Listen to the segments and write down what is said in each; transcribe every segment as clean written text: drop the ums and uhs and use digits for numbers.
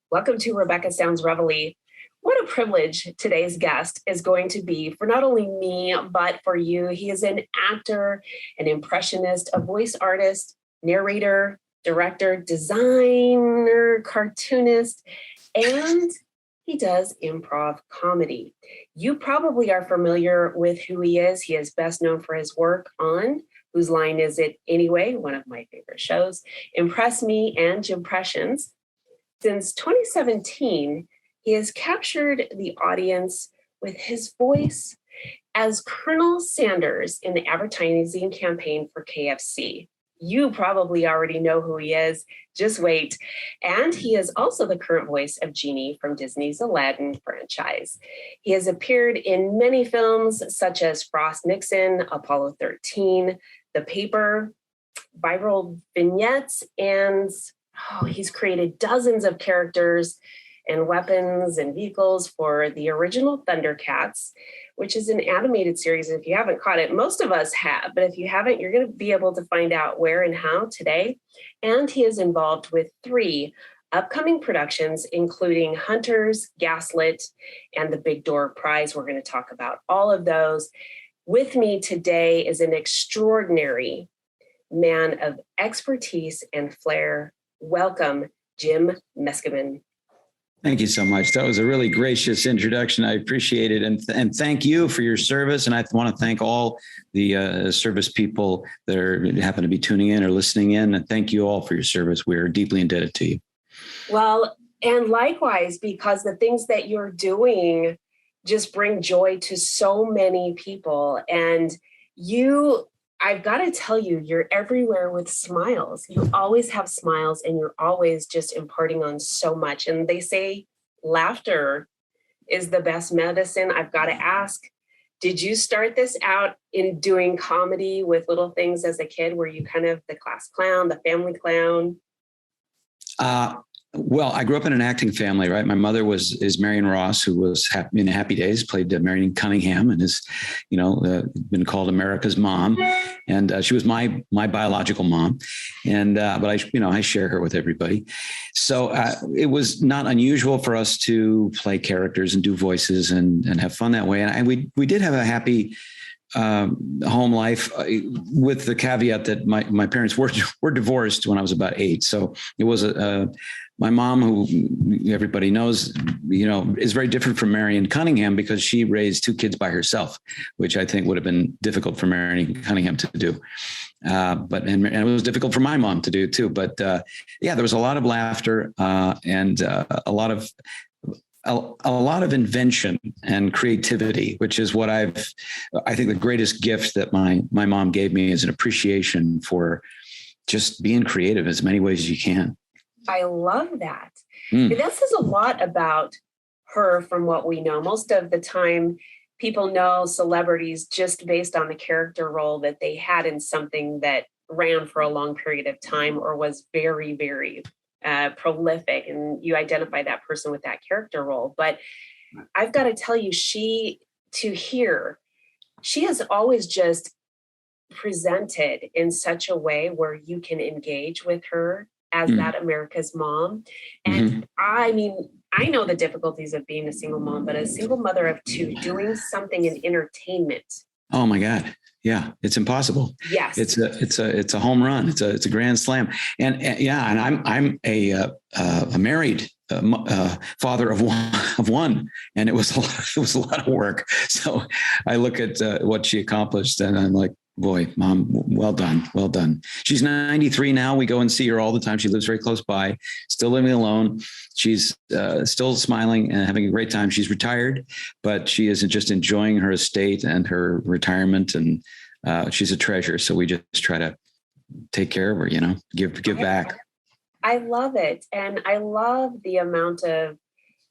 Welcome to Rebecca Sounds Reveille. What a privilege today's guest is going to be for not only me, but for you. He is an actor, an impressionist, a voice artist, narrator, director, designer, cartoonist, and he does improv comedy. You probably are familiar with who he is. He is best known for his work on Whose Line Is It Anyway? One of my favorite shows, Impress Me and JIMPRESSIONS. Since 2017, he has captured the audience with his voice as Colonel Sanders in the advertising campaign for KFC. You probably already know who he is. Just wait. And he is also the current voice of Genie from Disney's Aladdin franchise. He has appeared in many films such as Nixon, Apollo 13, The Paper, viral vignettes, and he's created dozens of characters and weapons and vehicles for the original Thundercats, which is an animated series. If you haven't caught it, most of us have, but if you haven't, you're going to be able to find out where and how today. And he is involved with 3 upcoming productions, including Hunters, Gaslit, and the Big Door Prize. We're going to talk about all of those. With me today is an extraordinary man of expertise and flair. Welcome, Jim Meskimen. Thank you so much. That was a really gracious introduction. I appreciate it. And thank you for your service. And I want to thank all the service people that happen to be tuning in or listening in. And thank you all for your service. We're deeply indebted to you. Well, and likewise, because the things that you're doing just bring joy to so many people. And I've got to tell you, you're everywhere with smiles. You always have smiles and you're always just imparting on so much. And they say laughter is the best medicine. I've got to ask, did you start this out in doing comedy with little things as a kid? Were you kind of the class clown, the family clown? Well, I grew up in an acting family, right? My mother is Marion Ross, who was in Happy Days, played Marion Cunningham, and is, been called America's mom. And she was my biological mom, but I share her with everybody. So it was not unusual for us to play characters and do voices and have fun that way. And we did have a happy home life, with the caveat that my parents were divorced when I was about 8. So it was my mom, who everybody knows, is very different from Marion Cunningham because she raised 2 kids by herself, which I think would have been difficult for Marion Cunningham to do. But it was difficult for my mom to do too. But there was a lot of laughter and a lot of invention and creativity, which is what I think the greatest gift that my mom gave me is an appreciation for just being creative as many ways as you can. I love that. That says a lot about her from what we know. Most of the time, people know celebrities just based on the character role that they had in something that ran for a long period of time or was very, very prolific, and you identify that person with that character role. But I've got to tell you, she has always just presented in such a way where you can engage with her as that America's mom. And I mean, I know the difficulties of being a single mom, but a single mother of 2 doing something in entertainment. Oh my God. Yeah, it's impossible. Yes, it's a home run. It's a grand slam. And I'm a married father of one, and it was a lot of work. So I look at what she accomplished, and I'm like, boy, Mom, well done. She's 93 now. We go and see her all the time. She lives very close by, still living alone. She's still smiling and having a great time. She's retired, but she is just enjoying her estate and her retirement. And she's a treasure. So we just try to take care of her, give back. I love it. And I love the amount of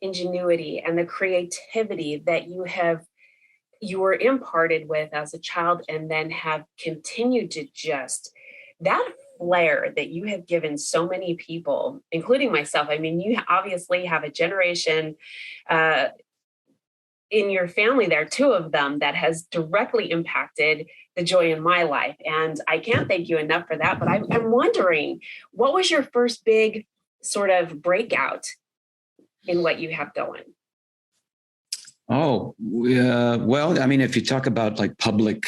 ingenuity and the creativity that you were imparted with as a child, and then have continued to that flair that you have given so many people, including myself. I mean, you obviously have a generation in your family there, 2 of them, that has directly impacted the joy in my life. And I can't thank you enough for that. But I'm wondering, what was your first big sort of breakout in what you have going? Oh, well, I mean, if you talk about like public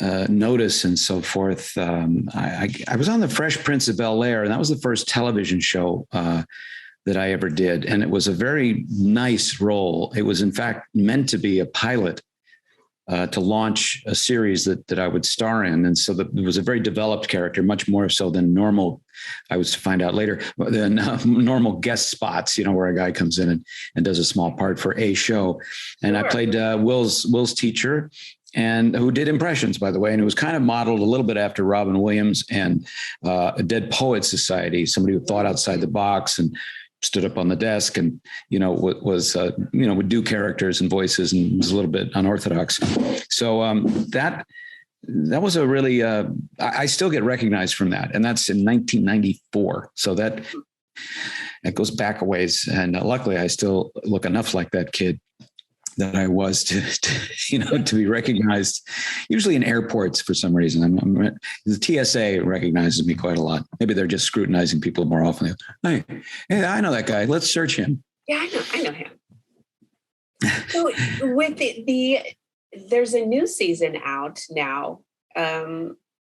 notice and so forth, I was on the Fresh Prince of Bel-Air, and that was the first television show that I ever did. And it was a very nice role. It was, in fact, meant to be a pilot to launch a series that I would star in. And so it was a very developed character, much more so than normal, I was to find out later, than normal guest spots, where a guy comes in and does a small part for a show. And sure. I played Will's teacher, and who did impressions, by the way. And it was kind of modeled a little bit after Robin Williams and a Dead Poets Society, somebody who thought outside the box and stood up on the desk and, would do characters and voices and was a little bit unorthodox. So that was a really, I still get recognized from that. And that's in 1994. So that goes back a ways. And luckily I still look enough like that kid that I was to be recognized, usually in airports for some reason. The TSA recognizes me quite a lot. Maybe they're just scrutinizing people more often. Hey, I know that guy. Let's search him. Yeah, I know him. So with there's a new season out now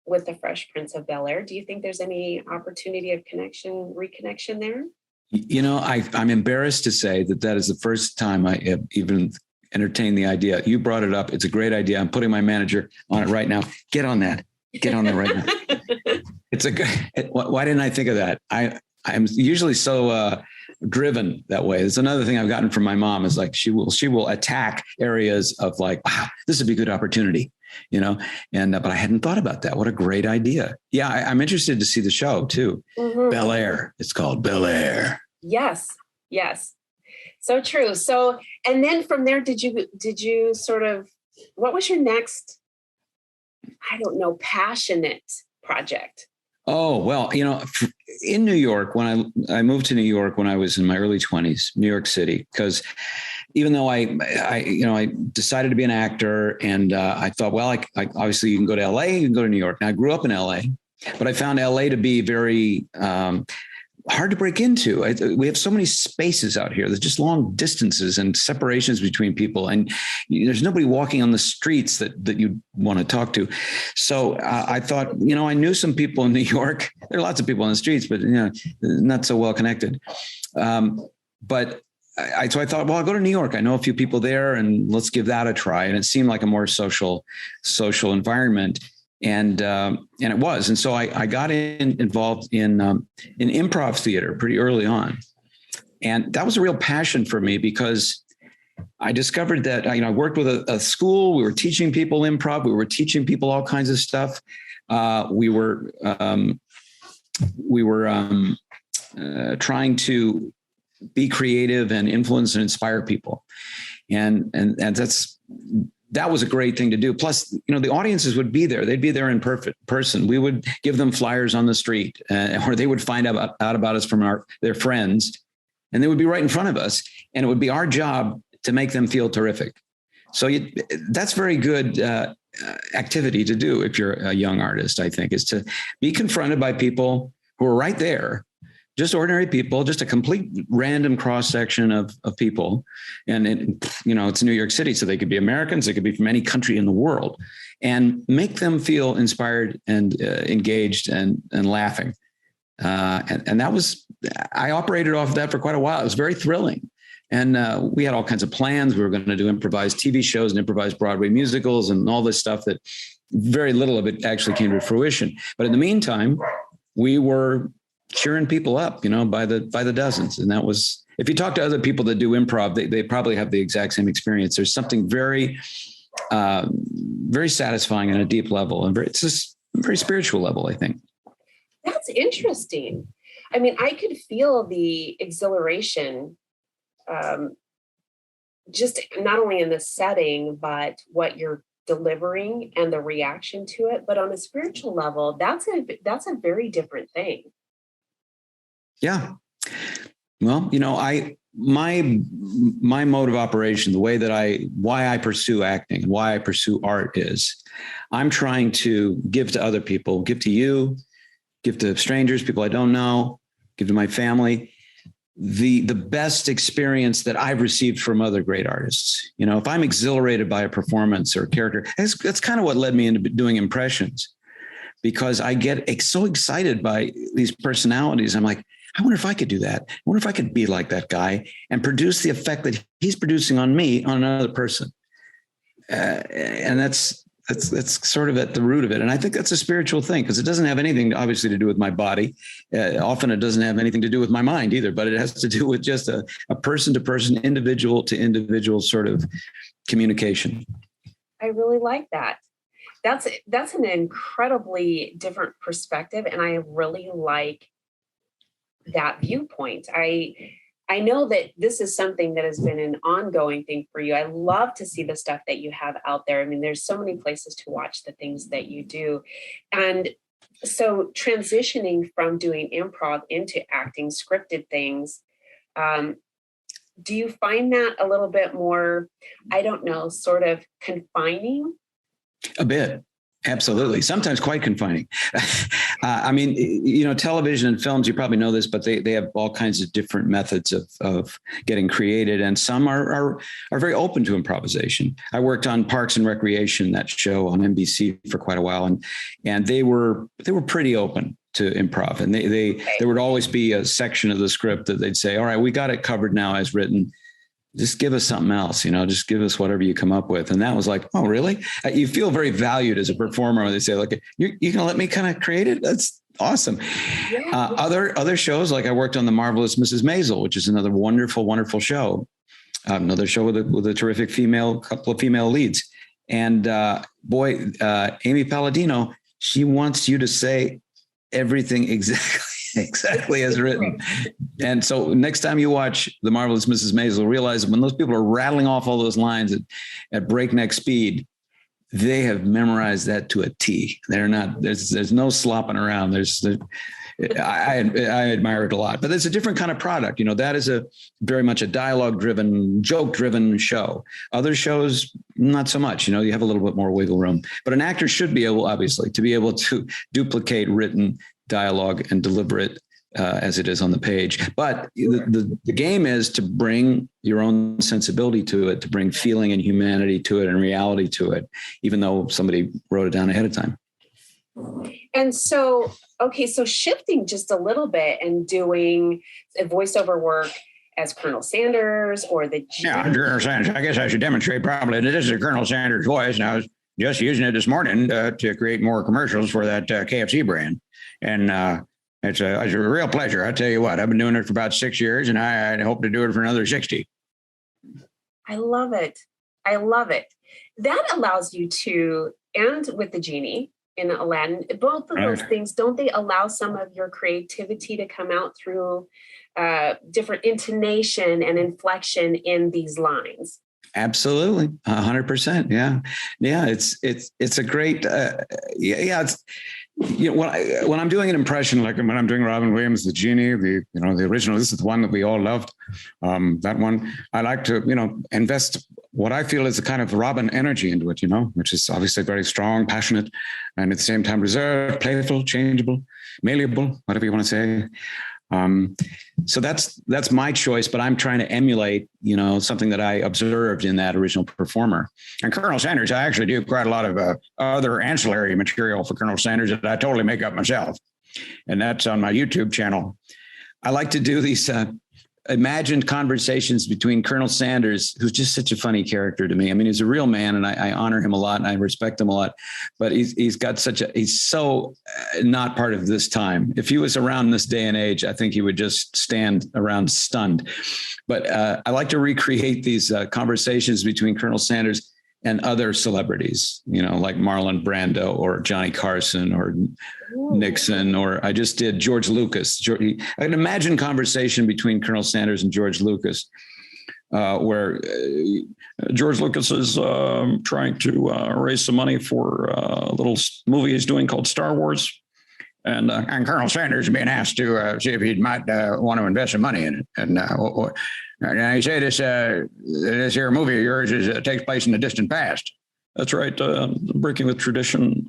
with the Fresh Prince of Bel-Air. Do you think there's any opportunity of reconnection there? I'm embarrassed to say that is the first time I have even entertained the idea. You brought it up. It's a great idea. I'm putting my manager on it right now. Get on that right now. It's a good. Why didn't I think of that? I'm usually so driven that way. It's another thing I've gotten from my mom is like, she will attack areas of like, wow, this would be a good opportunity, but I hadn't thought about that. What a great idea. Yeah. I'm interested to see the show too. Mm-hmm. Bel-Air. It's called Bel-Air. Yes. So true. So, and then from there, did you sort of, what was your next, I don't know, passionate project? Oh, well, in New York, when I moved to New York when I was in my early 20s, New York City, because even though I decided to be an actor and I thought, well, I obviously you can go to LA, you can go to New York. Now I grew up in LA, but I found LA to be very hard to break into. We have so many spaces out here. There's just long distances and separations between people. And there's nobody walking on the streets that you want to talk to. So I thought, I knew some people in New York. There are lots of people on the streets, but, not so well connected. So I thought, well, I'll go to New York. I know a few people there and let's give that a try. And it seemed like a more social environment. And it was. And so I got involved in improv theater pretty early on. And that was a real passion for me because I discovered that, I worked with a school. We were teaching people improv. We were teaching people all kinds of stuff. We were trying to be creative and influence and inspire people. And that was a great thing to do. Plus, the audiences would be there. They'd be there in person. We would give them flyers on the street or they would find out about us from their friends, and they would be right in front of us. And it would be our job to make them feel terrific. So that's very good activity to do if you're a young artist, I think, is to be confronted by people who are right there, just ordinary people, just a complete random cross-section of people. And it's New York City, so they could be Americans, they could be from any country in the world, and make them feel inspired and engaged and laughing. And that was, I operated off of that for quite a while. It was very thrilling. And we had all kinds of plans. We were going to do improvised TV shows and improvised Broadway musicals and all this stuff that very little of it actually came to fruition. But in the meantime, we were cheering people up, by the dozens. And that was, if you talk to other people that do improv, they probably have the exact same experience. There's something very, very satisfying on a deep level, and it's just a very spiritual level, I think. That's interesting. I mean, I could feel the exhilaration, just not only in the setting, but what you're delivering and the reaction to it. But on a spiritual level, that's a very different thing. Yeah. Well, my mode of operation, the way that why I pursue acting and why I pursue art is I'm trying to give to other people, give to you, give to strangers, people I don't know, give to my family, the best experience that I've received from other great artists. You know, if I'm exhilarated by a performance or a character, that's kind of what led me into doing impressions, because I get so excited by these personalities. I'm like, I wonder if I could do that. I wonder if I could be like that guy and produce the effect that he's producing on me, on another person. And that's sort of at the root of it. And I think that's a spiritual thing, because it doesn't have anything obviously to do with my body. Often it doesn't have anything to do with my mind either, but it has to do with just a person to person, individual to individual sort of communication. I really like that. That's an incredibly different perspective. And I really like that viewpoint. I know that this is something that has been an ongoing thing for you. I love to see the stuff that you have out there. I mean, there's so many places to watch the things that you do. And so transitioning from doing improv into acting scripted things, do you find that a little bit more, I don't know, sort of confining? A bit. Absolutely. Sometimes quite confining. I mean, you know, television and films, you probably know this, but they have all kinds of different methods of getting created. And some are very open to improvisation. I worked on Parks and Recreation, that show on NBC, for quite a while. And they were pretty open to improv. And there would always be a section of the script that they'd say, all right, we got it covered now as written. Just give us something else, you know, just give us whatever you come up with. And that was like, oh, really? You feel very valued as a performer when they say, like, you're going to let me kind of create it? That's awesome. Yeah. Other shows, like I worked on The Marvelous Mrs. Maisel, which is another wonderful, wonderful show. Another show with a terrific couple of female leads. And Amy Palladino, she wants you to say everything exactly as written. And so next time you watch The Marvelous Mrs. Maisel, realize when those people are rattling off all those lines at breakneck speed, they have memorized that to a T. They're not, there's no slopping around. I admire it a lot, but it's a different kind of product. You know, that is very much a dialogue driven, joke driven show. Other shows, not so much. You know, you have a little bit more wiggle room, but an actor should be able, obviously, to be able to duplicate written dialogue and deliver it as it is on the page. But the game is to bring your own sensibility to it, to bring feeling and humanity to it and reality to it, even though somebody wrote it down ahead of time. And so, okay, so shifting just a little bit and doing a voiceover work as Colonel Sanders or the Genie. Yeah, Colonel Sanders. I guess I should demonstrate probably that this is a Colonel Sanders voice. And I was just using it this morning to create more commercials for that KFC brand. And it's a real pleasure. I tell you what, I've been doing it for about 6 years, and I hope to do it for another 60. I love it. I love it. That allows you to, and with the Genie in Aladdin, both of those things, don't they allow some of your creativity to come out through different intonation and inflection in these lines? Absolutely. 100%. Yeah. Yeah. It's a great, it's, you know, when I'm doing an impression, like when I'm doing Robin Williams, the Genie, the original, this is the one that we all loved. That one, I like to, invest what I feel is a kind of Robin energy into it, which is obviously very strong, passionate, and at the same time reserved, playful, changeable, malleable, whatever you want to say. So that's my choice, but I'm trying to emulate, something that I observed in that original performer. And Colonel Sanders, I actually do quite a lot of other ancillary material for Colonel Sanders that I totally make up myself. And that's on my YouTube channel. I like to do these imagined conversations between Colonel Sanders, who's just such a funny character to me. I mean, he's a real man, and I honor him a lot, and I respect him a lot. But he's so not part of this time. If he was around this day and age, I think he would just stand around stunned. But I like to recreate these conversations between Colonel Sanders and other celebrities, like Marlon Brando or Johnny Carson or Nixon, or I just did George Lucas. I can imagine conversation between Colonel Sanders and George Lucas, where George Lucas is trying to raise some money for a little movie he's doing called Star Wars. And Colonel Sanders is being asked to see if he might want to invest some money in it. And now you say this here movie of yours takes place in the distant past. That's right. Breaking with tradition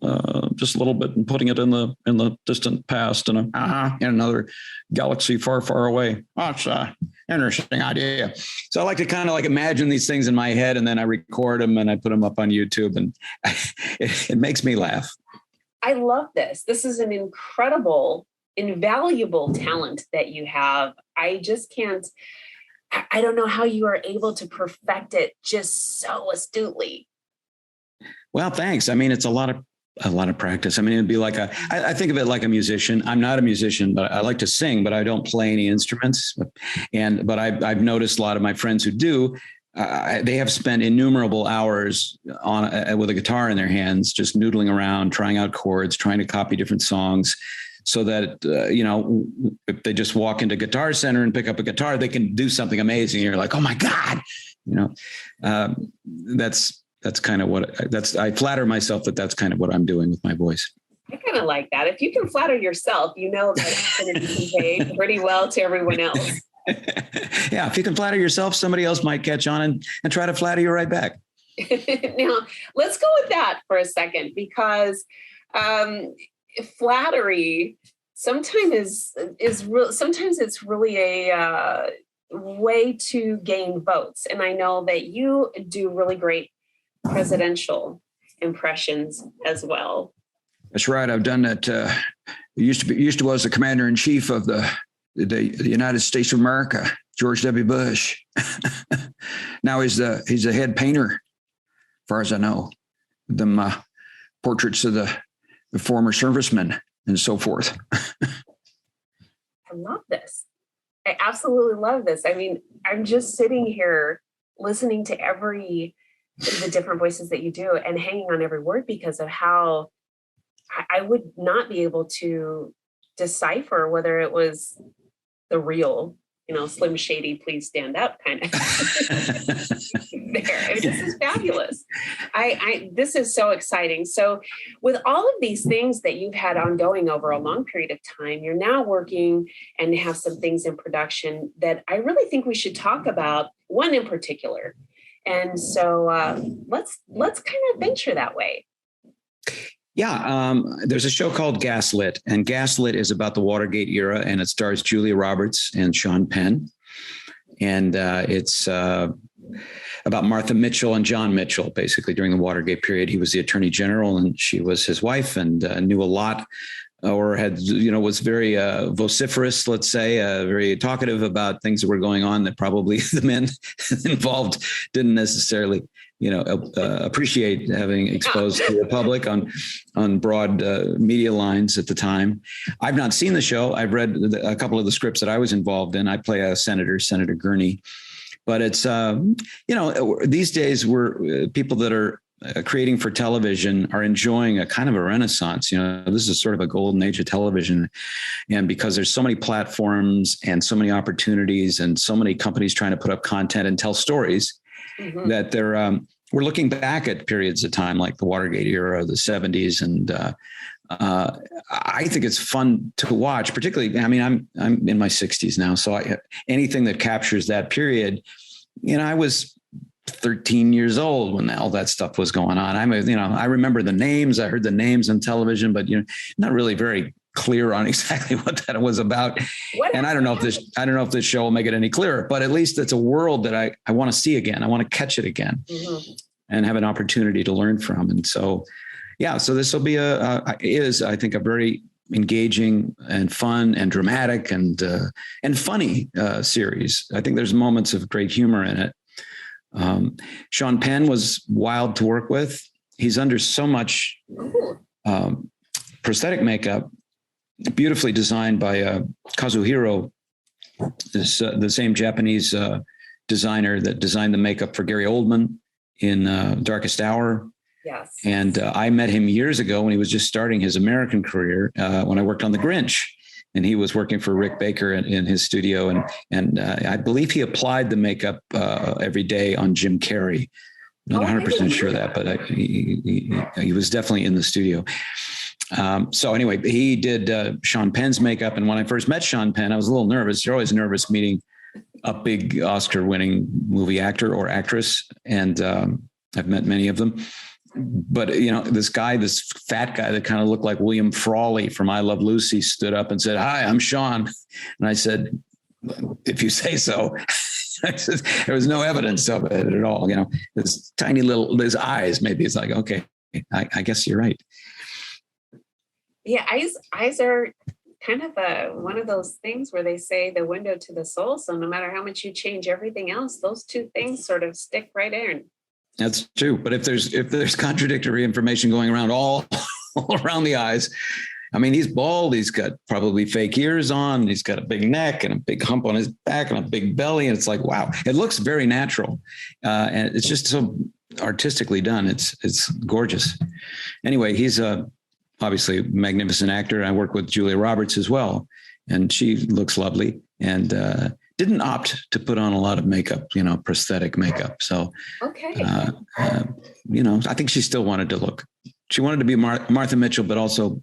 just a little bit and putting it in the distant past in another galaxy far, far away. Oh, it's an interesting idea. So I like to kind of like imagine these things in my head, and then I record them and I put them up on YouTube, and it makes me laugh. I love this. This is an incredible, invaluable talent that you have. I just can't, I don't know how you are able to perfect it just so astutely. Well, thanks. I mean, it's a lot of practice. I mean, it'd be like I think of it like a musician. I'm not a musician, but I like to sing, but I don't play any instruments. But I've noticed a lot of my friends who do, they have spent innumerable hours with a guitar in their hands, just noodling around, trying out chords, trying to copy different songs, so that, if they just walk into Guitar Center and pick up a guitar, they can do something amazing. You're like, oh my God, that's kind of what I flatter myself that's kind of what I'm doing with my voice. I kind of like that. If you can flatter yourself, that it's going to be conveyed pretty well to everyone else. Yeah. If you can flatter yourself, somebody else might catch on and try to flatter you right back. Now, let's go with that for a second, because flattery sometimes sometimes it's really a way to gain votes. And I know that you do really great presidential impressions as well. That's right. I've done that. Used to was the commander in chief of the United States of America, George W. Bush. Now he's the head painter, as far as I know. Them portraits of the former servicemen and so forth. I love this. I absolutely love this. I mean, I'm just sitting here listening to the different voices that you do and hanging on every word, because of how I would not be able to decipher whether it was the real, Slim Shady, please stand up kind of there. I mean, this is fabulous. This is so exciting. So with all of these things that you've had ongoing over a long period of time, you're now working and have some things in production that I really think we should talk about, one in particular. And so let's kind of venture that way. Yeah, there's a show called Gaslit, and Gaslit is about the Watergate era, and it stars Julia Roberts and Sean Penn. And it's about Martha Mitchell and John Mitchell, basically during the Watergate period. He was the attorney general and she was his wife, and knew a lot, or was very vociferous, let's say, very talkative about things that were going on that probably the men involved didn't necessarily appreciate having exposed to the public on broad media lines at the time. I've not seen the show. I've read a couple of the scripts that I was involved in. I play a Senator Gurney, but it's, these days people that are creating for television are enjoying a kind of a renaissance. This is sort of a golden age of television. And because there's so many platforms and so many opportunities and so many companies trying to put up content and tell stories, that we're looking back at periods of time like the Watergate era, the 70s. And I think it's fun to watch, particularly, I mean, I'm in my 60s now. So anything that captures that period, I was 13 years old when all that stuff was going on. I remember the names, I heard the names on television, but not really very clear on exactly what that was about. And I don't know if this show will make it any clearer, but at least it's a world that I want to see again. I want to catch it again and have an opportunity to learn from. And so, so this will be I think, a very engaging and fun and dramatic and funny series. I think there's moments of great humor in it. Sean Penn was wild to work with. He's under so much prosthetic makeup, beautifully designed by Kazuhiro, the same Japanese designer that designed the makeup for Gary Oldman in Darkest Hour. Yes. And I met him years ago when he was just starting his American career, when I worked on The Grinch. And he was working for Rick Baker in his studio. And I believe he applied the makeup every day on Jim Carrey. Not 100% sure that, but he was definitely in the studio. So anyway, he did Sean Penn's makeup. And when I first met Sean Penn, I was a little nervous. You're always nervous meeting a big Oscar-winning movie actor or actress. And I've met many of them. but this fat guy that kind of looked like William Frawley from I Love Lucy stood up and said, "Hi, I'm Sean." And I said, "If you say so." I said, there was no evidence of it at all. This tiny his eyes, maybe it's like, okay, I guess you're right. Yeah. Eyes are kind of one of those things where they say the window to the soul. So no matter how much you change everything else, those two things sort of stick right in. That's true. But if there's contradictory information going around all around the eyes, I mean, he's bald. He's got probably fake ears on. He's got a big neck and a big hump on his back and a big belly. And it's like, wow, it looks very natural. And it's just so artistically done. It's gorgeous. Anyway, he's obviously a magnificent actor. I work with Julia Roberts as well, and she looks lovely and didn't opt to put on a lot of makeup, prosthetic makeup. So, okay. I think she still wanted to be Martha Mitchell, but also,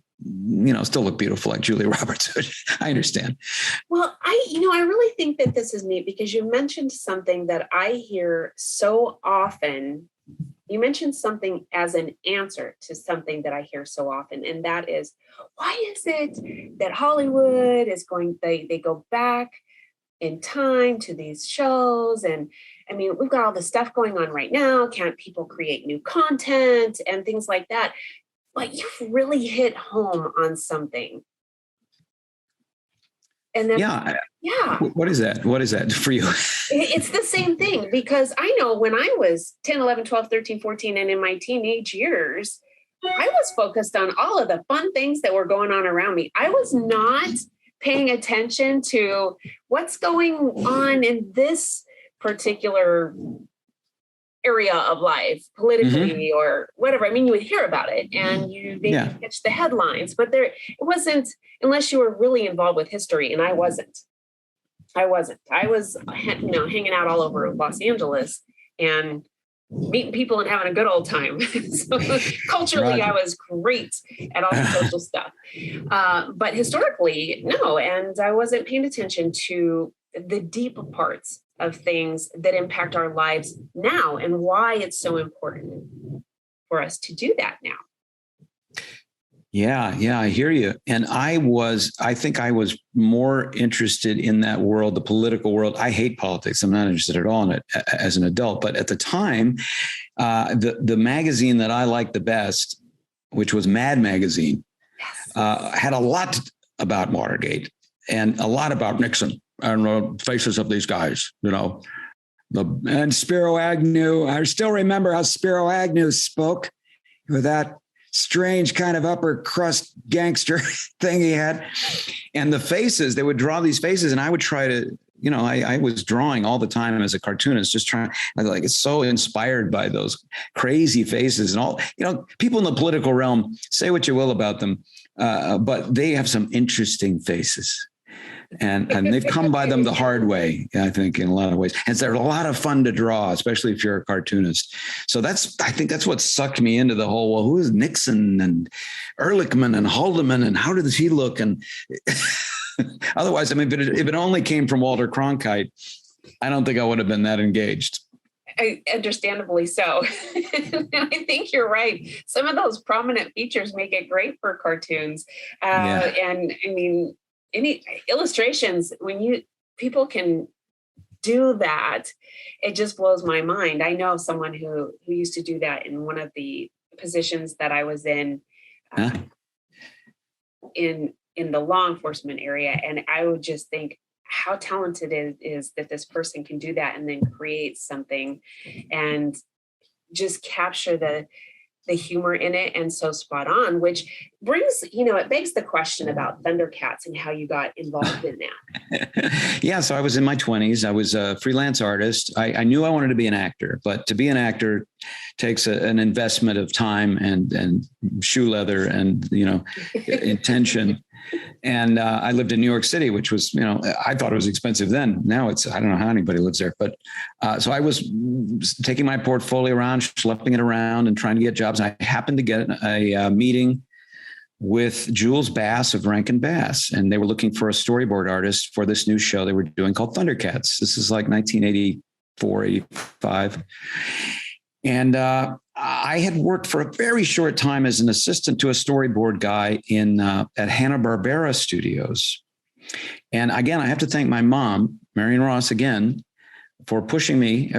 still look beautiful like Julia Roberts. I understand. Well, I really think that this is neat because you mentioned something that I hear so often. You mentioned something as an answer to something that I hear so often, and that is, why is it that Hollywood is they go back in time to these shows? And I mean, we've got all this stuff going on right now. Can't people create new content and things like that? But you've really hit home on something. And then, yeah. What is that? What is that for you? It's the same thing, because I know when I was 10, 11, 12, 13, 14, and in my teenage years, I was focused on all of the fun things that were going on around me. I was not paying attention to what's going on in this particular area of life, politically or whatever. I mean, you would hear about it and you maybe catch the headlines, but it wasn't, unless you were really involved with history. And I wasn't. I was, hanging out all over Los Angeles and meeting people and having a good old time. So culturally, I was great at all the social stuff. But historically, no. And I wasn't paying attention to the deep parts of things that impact our lives now and why it's so important for us to do that now. Yeah, I hear you. And I think I was more interested in that world, the political world. I hate politics. I'm not interested at all in it as an adult. But at the time, the magazine that I liked the best, which was Mad Magazine, had a lot about Watergate and a lot about Nixon and the faces of these guys, and Spiro Agnew. I still remember how Spiro Agnew spoke with that strange kind of upper crust gangster thing he had. And the faces, they would draw these faces and I would try to, I was drawing all the time as a cartoonist, just trying, it's so inspired by those crazy faces and all, people in the political realm, say what you will about them, but they have some interesting faces. And they've come by them the hard way, I think, in a lot of ways. And they're a lot of fun to draw, especially if you're a cartoonist. So I think that's what sucked me into the whole, well, who is Nixon and Ehrlichman and Haldeman and how does he look? And otherwise, I mean, if it only came from Walter Cronkite, I don't think I would have been that engaged. Understandably so. I think you're right. Some of those prominent features make it great for cartoons. And I mean, any illustrations, when people can do that, it just blows my mind. I know someone who used to do that in one of the positions that I was in the law enforcement area. And I would just think how talented it is that this person can do that and then create something and just capture the humor in it and so spot on, which brings, it begs the question about Thundercats and how you got involved in that. Yeah. So I was in my 20s. I was a freelance artist. I knew I wanted to be an actor, but to be an actor takes an investment of time and shoe leather and, intention. And I lived in New York City, which was, I thought it was expensive then. Now I don't know how anybody lives there. But so I was taking my portfolio around, schlepping it around and trying to get jobs. And I happened to get a meeting with Jules Bass of Rankin Bass. And they were looking for a storyboard artist for this new show they were doing called Thundercats. This is like 1984, 85. And I had worked for a very short time as an assistant to a storyboard guy at Hanna-Barbera Studios. And again, I have to thank my mom, Marion Ross, again, for pushing me.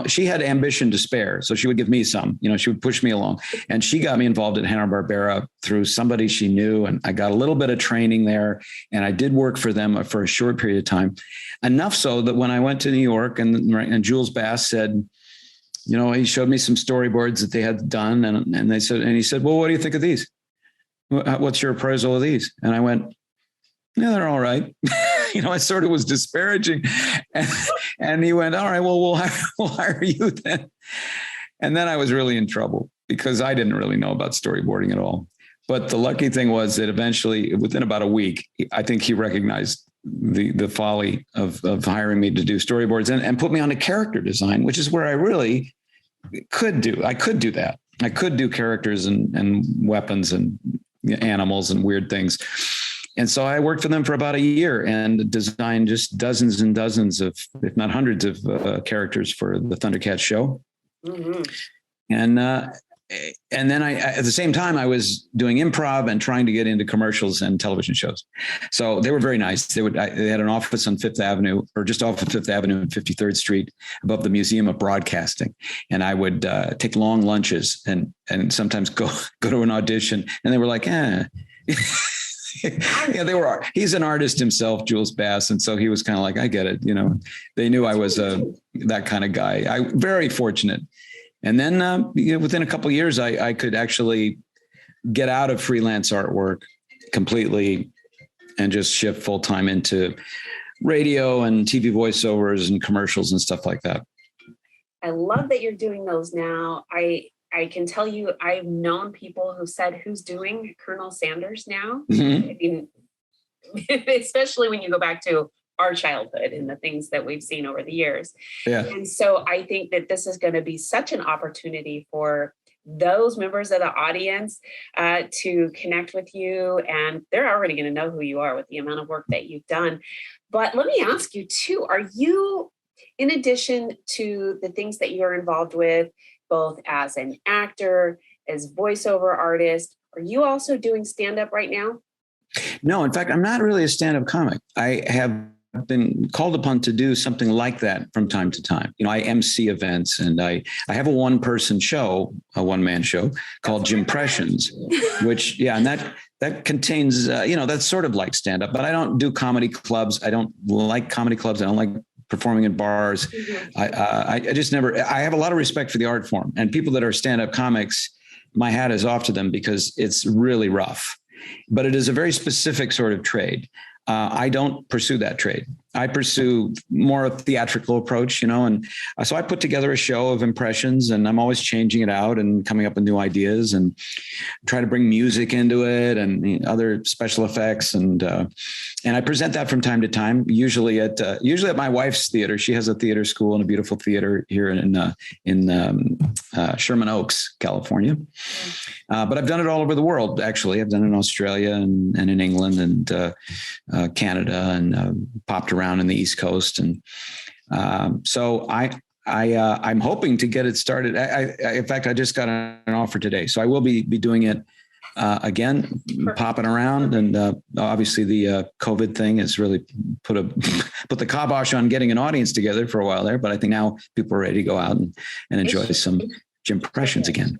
She had ambition to spare, so she would give me some. She would push me along. And she got me involved at Hanna-Barbera through somebody she knew. And I got a little bit of training there. And I did work for them for a short period of time. Enough so that when I went to New York and Jules Bass said, he showed me some storyboards that they had done. And he said, well, what do you think of these? What's your appraisal of these? And I went, yeah, they're all right. I sort of was disparaging. And he went, all right, well, we'll hire you then. And then I was really in trouble because I didn't really know about storyboarding at all. But the lucky thing was that eventually, within about a week, I think he recognized the folly of hiring me to do storyboards and put me on to character design, which is where I really could do. I could do that. I could do characters and weapons and animals and weird things. And so I worked for them for about a year and designed just dozens and dozens of, if not hundreds of characters for the Thundercats show. Mm-hmm. And then at the same time, I was doing improv and trying to get into commercials and television shows. So they were very nice. They had an office on Fifth Avenue, or just off of Fifth Avenue and 53rd Street, above the Museum of Broadcasting. And I would take long lunches and sometimes go to an audition. And they were like, Yeah, he's an artist himself, Jules Bass. And so he was kind of like, I get it. They knew I was that kind of guy. Very fortunate. And then within a couple of years, I could actually get out of freelance artwork completely and just shift full time into radio and TV voiceovers and commercials and stuff like that. I love that you're doing those now. I can tell you, I've known people who said, who's doing Colonel Sanders now? Mm-hmm. I mean, especially when you go back to our childhood and the things that we've seen over the years. Yeah. And so I think that this is going to be such an opportunity for those members of the audience to connect with you. And they're already going to know who you are with the amount of work that you've done. But let me ask you too, are you, in addition to the things that you're involved with, both as an actor, as voiceover artist, are you also doing stand-up right now? No, in fact, I'm not really a stand-up comic. I have been called upon to do something like that from time to time. I MC events, and I have a one-person show, a one-man show called JIMPRESSIONS, which, and that contains, that's sort of like stand-up, but I don't do comedy clubs. I don't like comedy clubs. I don't like performing in bars. Mm-hmm. I just never, I have a lot of respect for the art form, and people that are stand-up comics, my hat is off to them because it's really rough, but it is a very specific sort of trade. I don't pursue that trade. I pursue more a theatrical approach, and so I put together a show of impressions, and I'm always changing it out and coming up with new ideas and try to bring music into it and other special effects. And I present that from time to time, usually at my wife's theater. She has a theater school and a beautiful theater here in Sherman Oaks, California. But I've done it all over the world. Actually, I've done it in Australia and in England and Canada, and popped around in the East Coast. And so I'm hoping to get it started. In fact, I just got an offer today, so I will be doing it again, popping around. And obviously the COVID thing has really put the kibosh on getting an audience together for a while there. But I think now people are ready to go out and enjoy some JIMPRESSIONS again.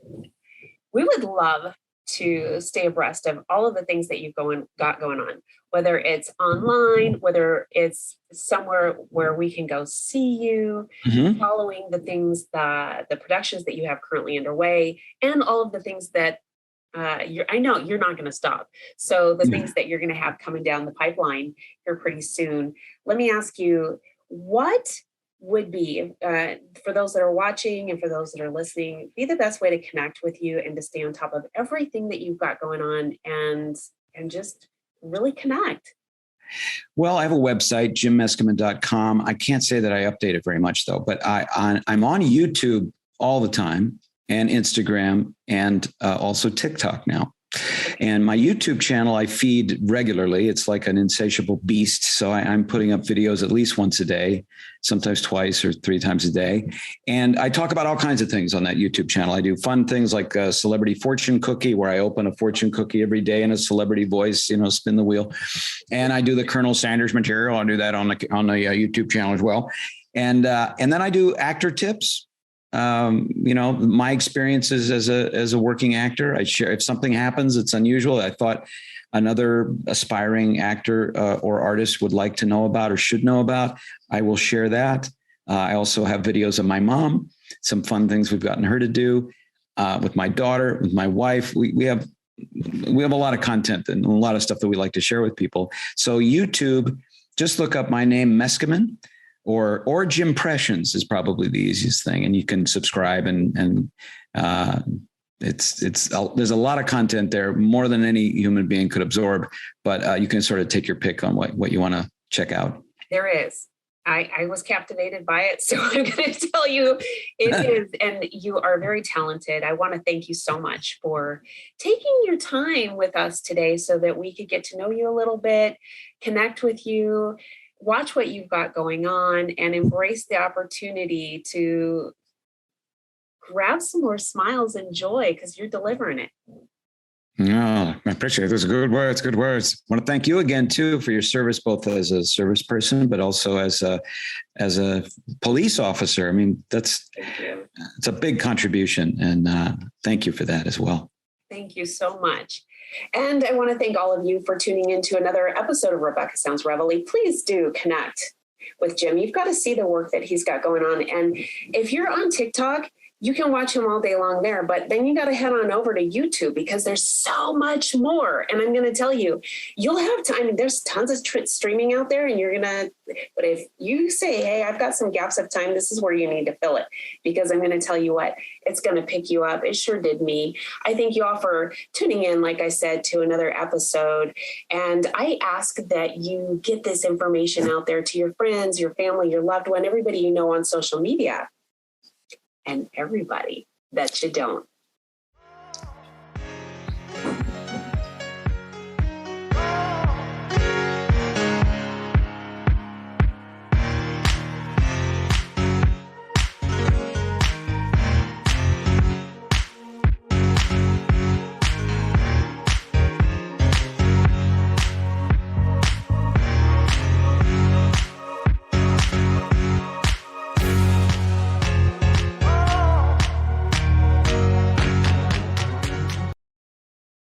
We would love to stay abreast of all of the things that you've got going on, whether it's online, whether it's somewhere where we can go see you, mm-hmm. following the things the productions that you have currently underway, and all of the things that I know you're not going to stop. So the things that you're going to have coming down the pipeline here pretty soon. Let me ask you, what would be, for those that are watching and for those that are listening, be the best way to connect with you and to stay on top of everything that you've got going on and just really connect? Well, I have a website, jimmeskilmen.com. I can't say that I update it very much though, but I'm on YouTube all the time, and Instagram, and also TikTok now. And my YouTube channel, I feed regularly. It's like an insatiable beast. So I'm putting up videos at least once a day, sometimes twice or 3 times a day. And I talk about all kinds of things on that YouTube channel. I do fun things like a celebrity fortune cookie, where I open a fortune cookie every day in a celebrity voice, spin the wheel. And I do the Colonel Sanders material. I do that on the YouTube channel as well. And then I do actor tips. My experiences as a working actor. I share if something happens, it's unusual, I thought another aspiring actor or artist would like to know about or should know about, I will share that. I also have videos of my mom, some fun things we've gotten her to do with my daughter, with my wife. We have a lot of content and a lot of stuff that we like to share with people. So YouTube, just look up my name, Meskimen. Or JIMPRESSIONS is probably the easiest thing, and you can subscribe and there's a lot of content there, more than any human being could absorb. But you can sort of take your pick on what you want to check out. There is. I was captivated by it, so I'm going to tell you it is, and you are very talented. I want to thank you so much for taking your time with us today, so that we could get to know you a little bit, connect with you, watch what you've got going on, and embrace the opportunity to grab some more smiles and joy, because you're delivering it. No, I appreciate it. Those are good words. Good words. I want to thank you again too for your service, both as a service person, but also as a police officer. I mean, it's a big contribution, and thank you for that as well. Thank you so much. And I want to thank all of you for tuning into another episode of Rebecca Sounds Reveille. Please do connect with Jim. You've got to see the work that he's got going on. And if you're on TikTok, you can watch him all day long there, but then you got to head on over to YouTube, because there's so much more. And I'm going to tell you, you'll have time. There's tons of streaming out there, and but if you say, hey, I've got some gaps of time, this is where you need to fill it, because I'm going to tell you what, it's going to pick you up. It sure did me. I thank you all for tuning in, like I said, to another episode. And I ask that you get this information out there to your friends, your family, your loved one, everybody you know on social media, and everybody that you don't.